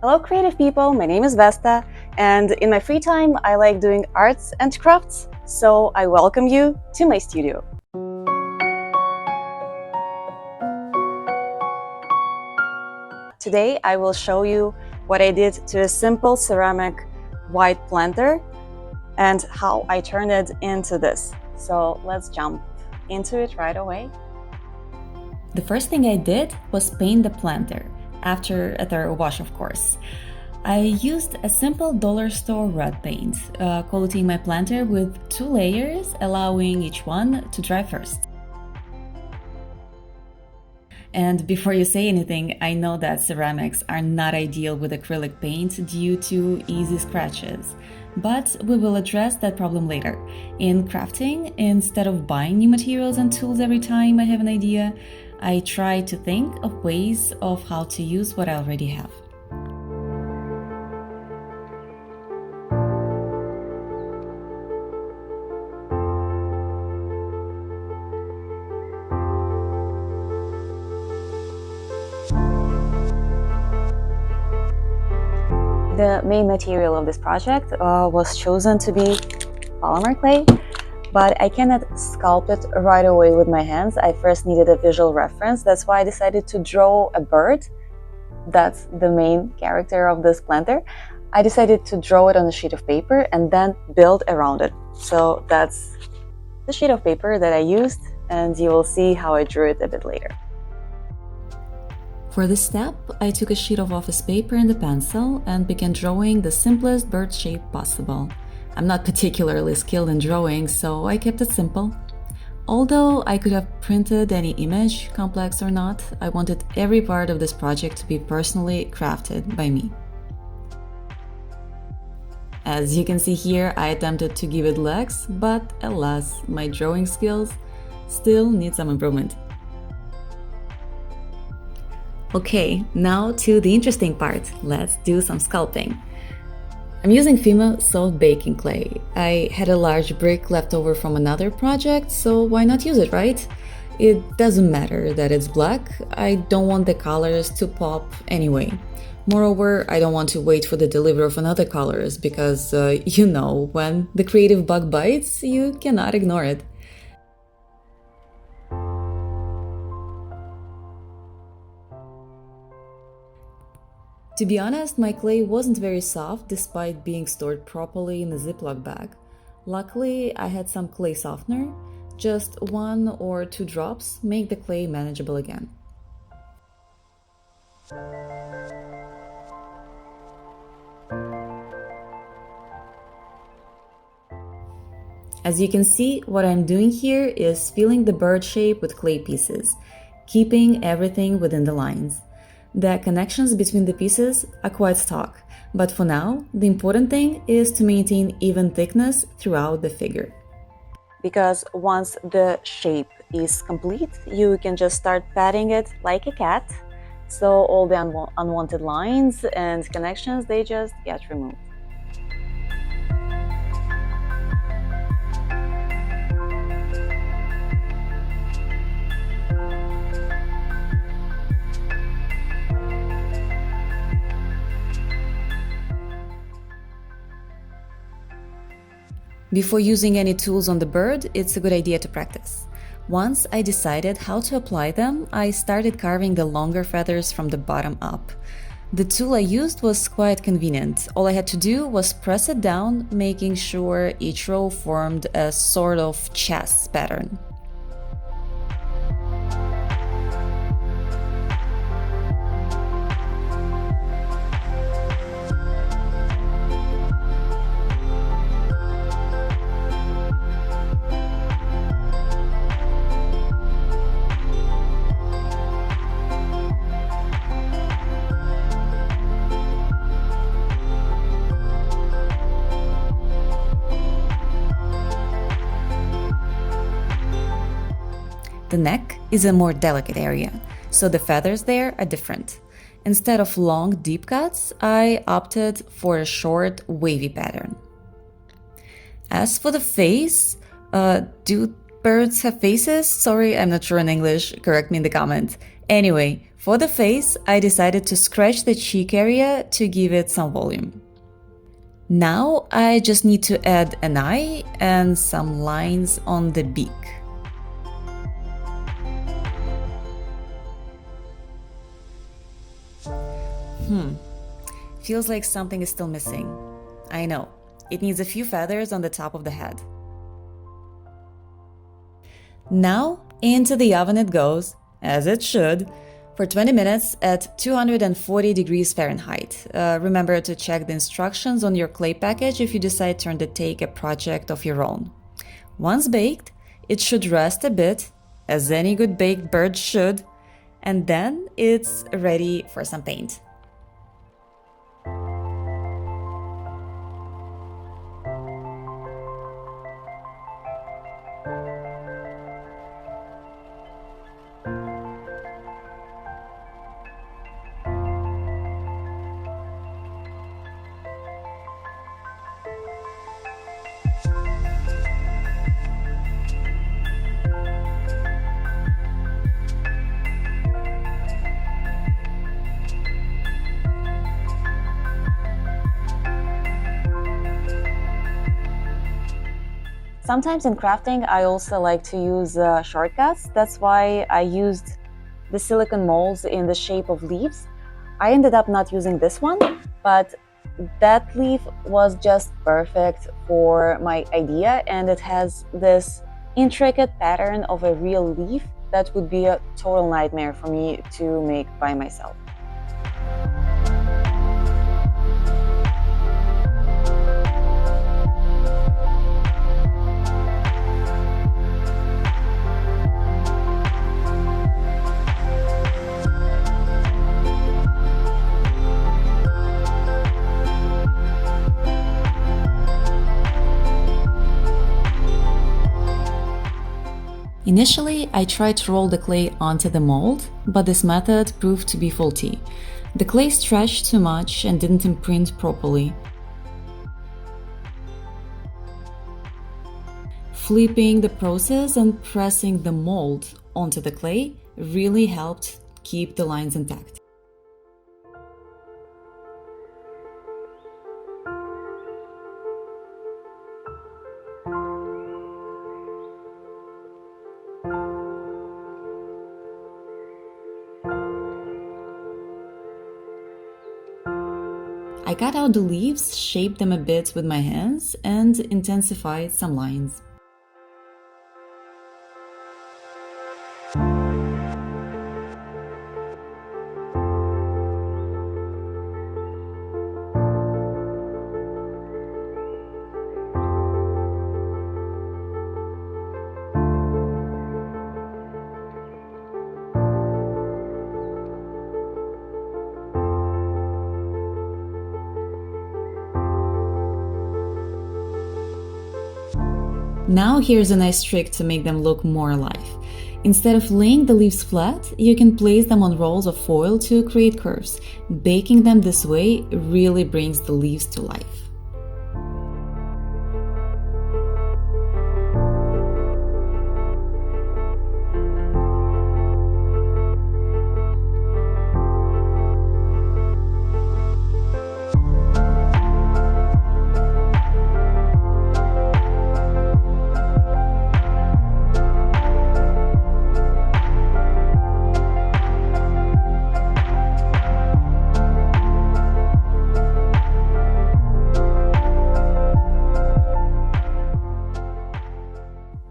Hello creative people, my name is Vesta, and in my free time I like doing arts and crafts, so I welcome you to my studio. Today I will show you what I did to a simple ceramic white planter and how I turned it into this. So let's jump into it right away. The first thing I did was paint the planter, after a thorough wash of course. I used a simple dollar store red paint, coating my planter with 2 layers, allowing each one to dry first. And before you say anything, I know that ceramics are not ideal with acrylic paint due to easy scratches. But we will address that problem later. In crafting, instead of buying new materials and tools every time I have an idea, I try to think of ways of how to use what I already have. The main material of this project was chosen to be polymer clay, but I cannot sculpt it right away with my hands. I first needed a visual reference. That's why I decided to draw a bird. That's the main character of this planter. I decided to draw it on a sheet of paper and then build around it. So that's the sheet of paper that I used, and you will see how I drew it a bit later. For this step, I took a sheet of office paper and a pencil and began drawing the simplest bird shape possible. I'm not particularly skilled in drawing, so I kept it simple. Although I could have printed any image, complex or not, I wanted every part of this project to be personally crafted by me. As you can see here, I attempted to give it legs, but alas, my drawing skills still need some improvement. Okay, now to the interesting part. Let's do some sculpting. I'm using Fimo soft baking clay. I had a large brick left over from another project, so why not use it, right? It doesn't matter that it's black, I don't want the colors to pop anyway. Moreover, I don't want to wait for the delivery of another colors because, when the creative bug bites, you cannot ignore it. To be honest, my clay wasn't very soft despite being stored properly in a Ziploc bag. Luckily, I had some clay softener. Just 1 or 2 drops make the clay manageable again. As you can see, what I'm doing here is filling the bird shape with clay pieces, keeping everything within the lines. The connections between the pieces are quite stark, but for now, the important thing is to maintain even thickness throughout the figure. Because once the shape is complete, you can just start patting it like a cat, so all the unwanted lines and connections, they just get removed. Before using any tools on the bird, it's a good idea to practice. Once I decided how to apply them, I started carving the longer feathers from the bottom up. The tool I used was quite convenient. All I had to do was press it down, making sure each row formed a sort of chess pattern. The neck is a more delicate area, so the feathers there are different. Instead of long, deep cuts, I opted for a short, wavy pattern. As for the face, do birds have faces? Sorry, I'm not sure in English, correct me in the comment. Anyway, For the face, I decided to scratch the cheek area to give it some volume. Now I just need to add an eye and some lines on the beak. Feels like something is still missing. I know, it needs a few feathers on the top of the head. Now, into the oven it goes, as it should, for 20 minutes at 240 degrees Fahrenheit. Remember to check the instructions on your clay package if you decide to undertake a project of your own. Once baked, it should rest a bit, as any good baked bird should, and then it's ready for some paint. Sometimes in crafting, I also like to use shortcuts. That's why I used the silicone molds in the shape of leaves. I ended up not using this one, but that leaf was just perfect for my idea, and it has this intricate pattern of a real leaf that would be a total nightmare for me to make by myself. Initially, I tried to roll the clay onto the mold, but this method proved to be faulty. The clay stretched too much and didn't imprint properly. Flipping the process and pressing the mold onto the clay really helped keep the lines intact. I cut out the leaves, shaped them a bit with my hands, and intensified some lines. Now here's a nice trick to make them look more alive. Instead of laying the leaves flat, you can place them on rolls of foil to create curves. Baking them this way really brings the leaves to life.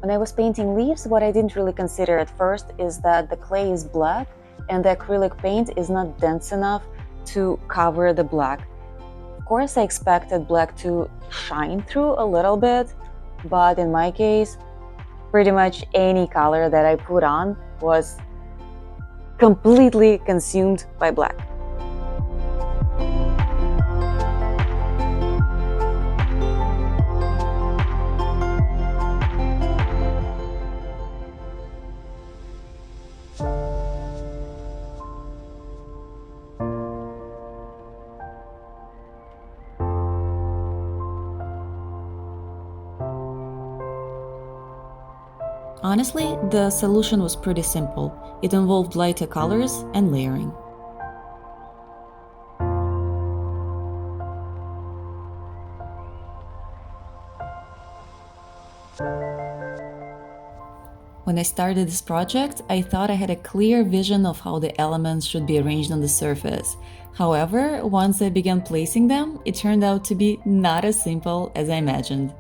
When I was painting leaves, what I didn't really consider at first is that the clay is black and the acrylic paint is not dense enough to cover the black. Of course, I expected black to shine through a little bit, but in my case, pretty much any color that I put on was completely consumed by black. Honestly, the solution was pretty simple. It involved lighter colors and layering. When I started this project, I thought I had a clear vision of how the elements should be arranged on the surface. However, once I began placing them, it turned out to be not as simple as I imagined.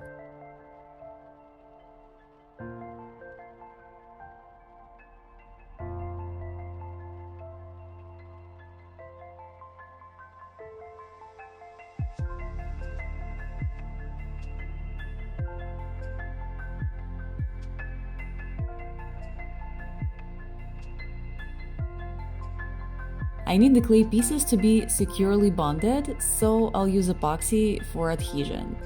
I need the clay pieces to be securely bonded, so I'll use epoxy for adhesion.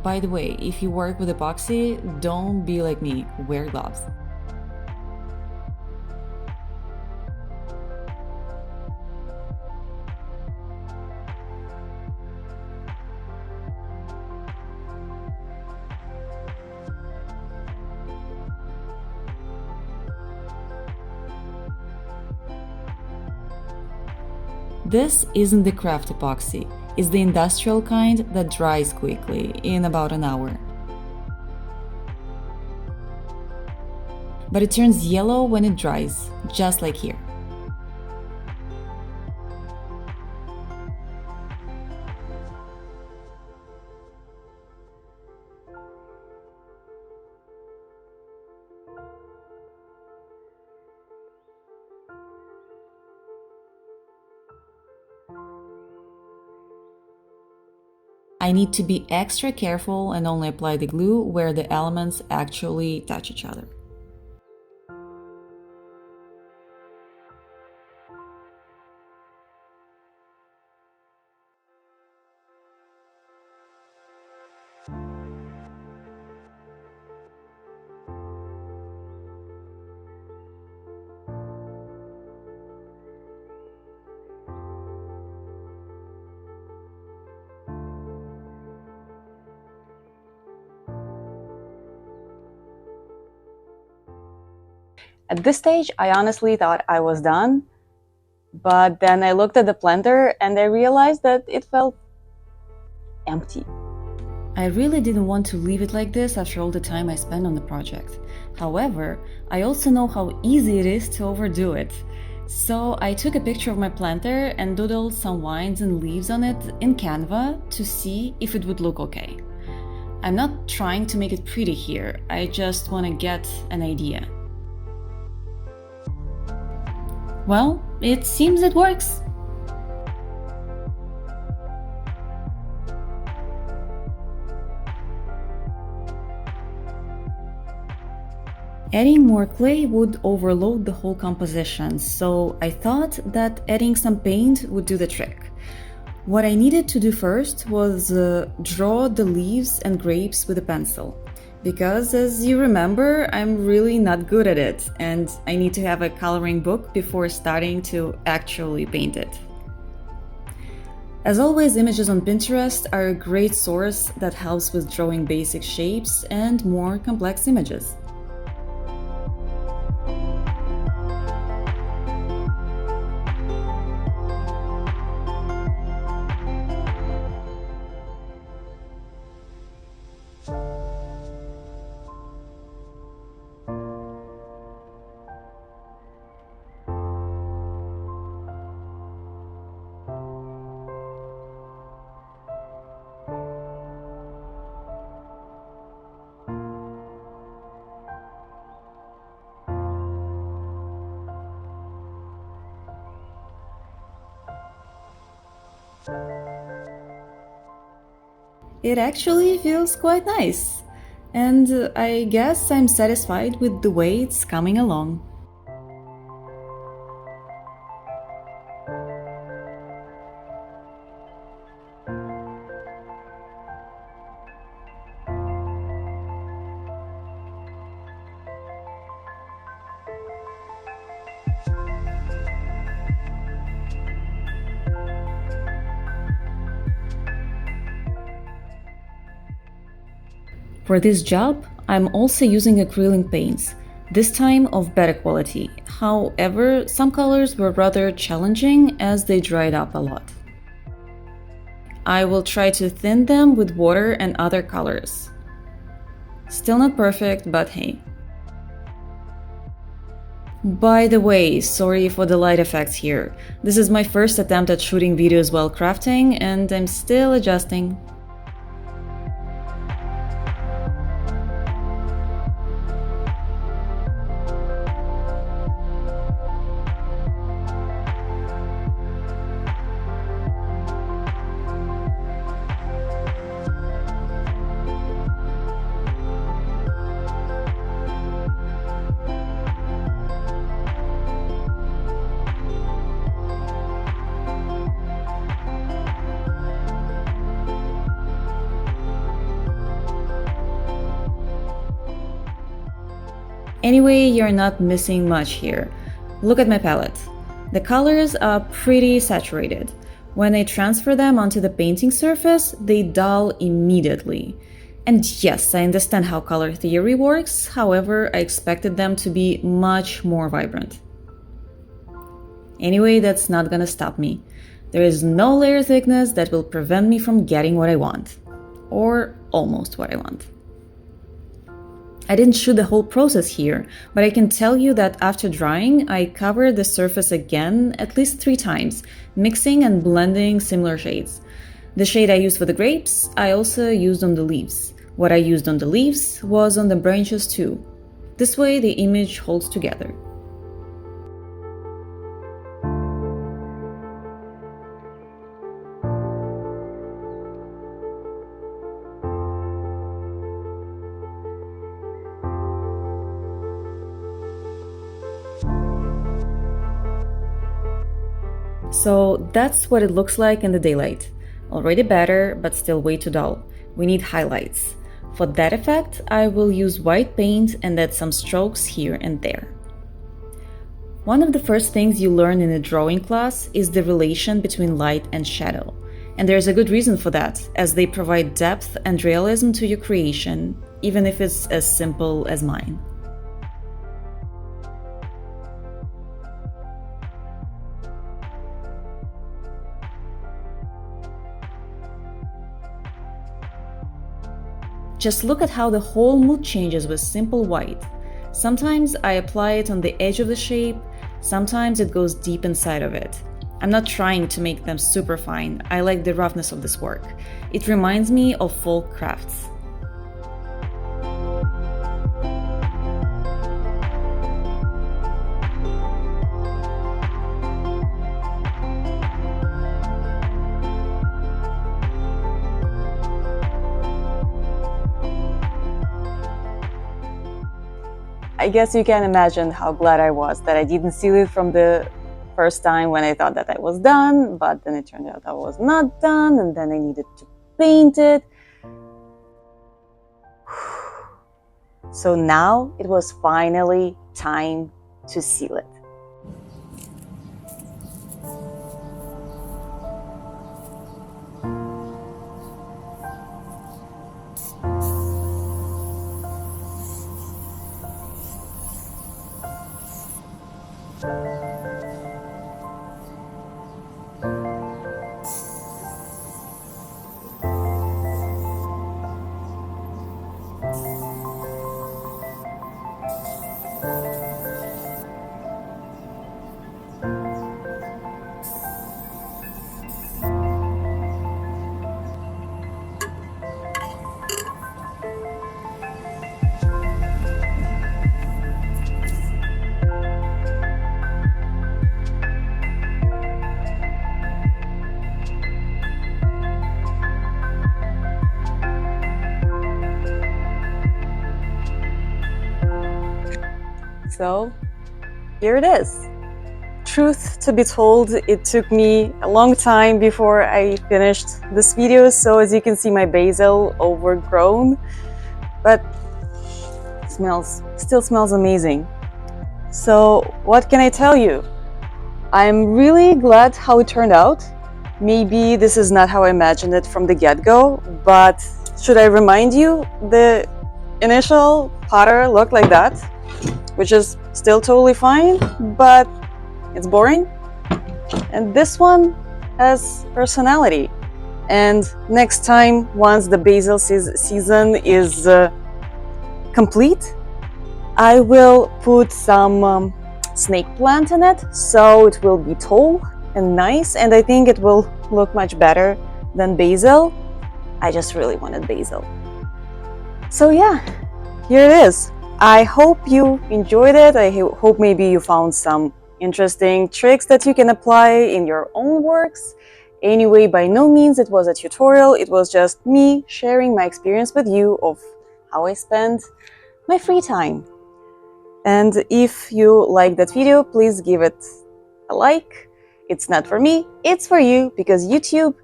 By the way, if you work with epoxy, don't be like me, wear gloves. This isn't the craft epoxy, it's the industrial kind that dries quickly, in about an hour. But it turns yellow when it dries, just like here. I need to be extra careful and only apply the glue where the elements actually touch each other. At this stage, I honestly thought I was done, but then I looked at the blender and I realized that it felt empty. I really didn't want to leave it like this after all the time I spent on the project. However, I also know how easy it is to overdo it. So I took a picture of my planter and doodled some vines and leaves on it in Canva to see if it would look okay. I'm not trying to make it pretty here, I just want to get an idea. Well, it seems it works. Adding more clay would overload the whole composition, so I thought that adding some paint would do the trick. What I needed to do first was draw the leaves and grapes with a pencil. Because, as you remember, I'm really not good at it, and I need to have a coloring book before starting to actually paint it. As always, images on Pinterest are a great source that helps with drawing basic shapes and more complex images. It actually feels quite nice, and I guess I'm satisfied with the way it's coming along. For this job, I'm also using acrylic paints, this time of better quality. However, some colors were rather challenging as they dried up a lot. I will try to thin them with water and other colors. Still not perfect, but hey. By the way, sorry for the light effects here. This is my first attempt at shooting videos while crafting, and I'm still adjusting. Anyway, you're not missing much here. Look at my palette. The colors are pretty saturated. When I transfer them onto the painting surface, they dull immediately. And yes, I understand how color theory works, however, I expected them to be much more vibrant. Anyway, that's not gonna stop me. There is no layer thickness that will prevent me from getting what I want. Or almost what I want. I didn't shoot the whole process here, but I can tell you that after drying, I covered the surface again at least 3 times, mixing and blending similar shades. The shade I used for the grapes, I also used on the leaves. What I used on the leaves was on the branches too. This way the image holds together. So that's what it looks like in the daylight. Already better, but still way too dull. We need highlights. For that effect, I will use white paint and add some strokes here and there. One of the first things you learn in a drawing class is the relation between light and shadow. And there's a good reason for that, as they provide depth and realism to your creation, even if it's as simple as mine. Just look at how the whole mood changes with simple white. Sometimes I apply it on the edge of the shape, sometimes it goes deep inside of it. I'm not trying to make them super fine, I like the roughness of this work. It reminds me of folk crafts. I guess you can imagine how glad I was that I didn't seal it from the first time when I thought that I was done, but then it turned out I was not done, and then I needed to paint it. So now it was finally time to seal it. So here it is. Truth to be told, it took me a long time before I finished this video, so as you can see my basil overgrown, but it still smells amazing. So what can I tell you? I'm really glad how it turned out. Maybe this is not how I imagined it from the get-go, but should I remind you, the initial potter looked like that, which is still totally fine, but it's boring. And this one has personality. And next time, once the basil season is complete, I will put some snake plant in it, so it will be tall and nice, and I think it will look much better than basil. I just really wanted basil. So yeah, here it is. I hope you enjoyed it. I hope maybe you found some interesting tricks that you can apply in your own works. Anyway, by no means it was a tutorial, it was just me sharing my experience with you of how I spend my free time. And if you like that video, please give it a like. It's not for me, it's for you, because YouTube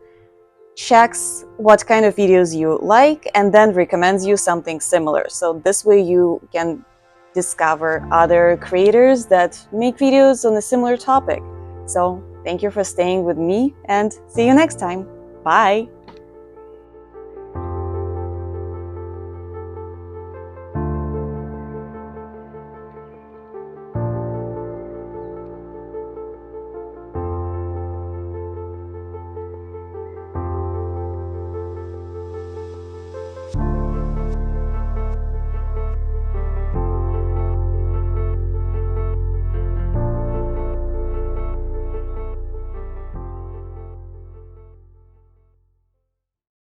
checks what kind of videos you like and then recommends you something similar. So this way you can discover other creators that make videos on a similar topic. So thank you for staying with me and see you next time. Bye!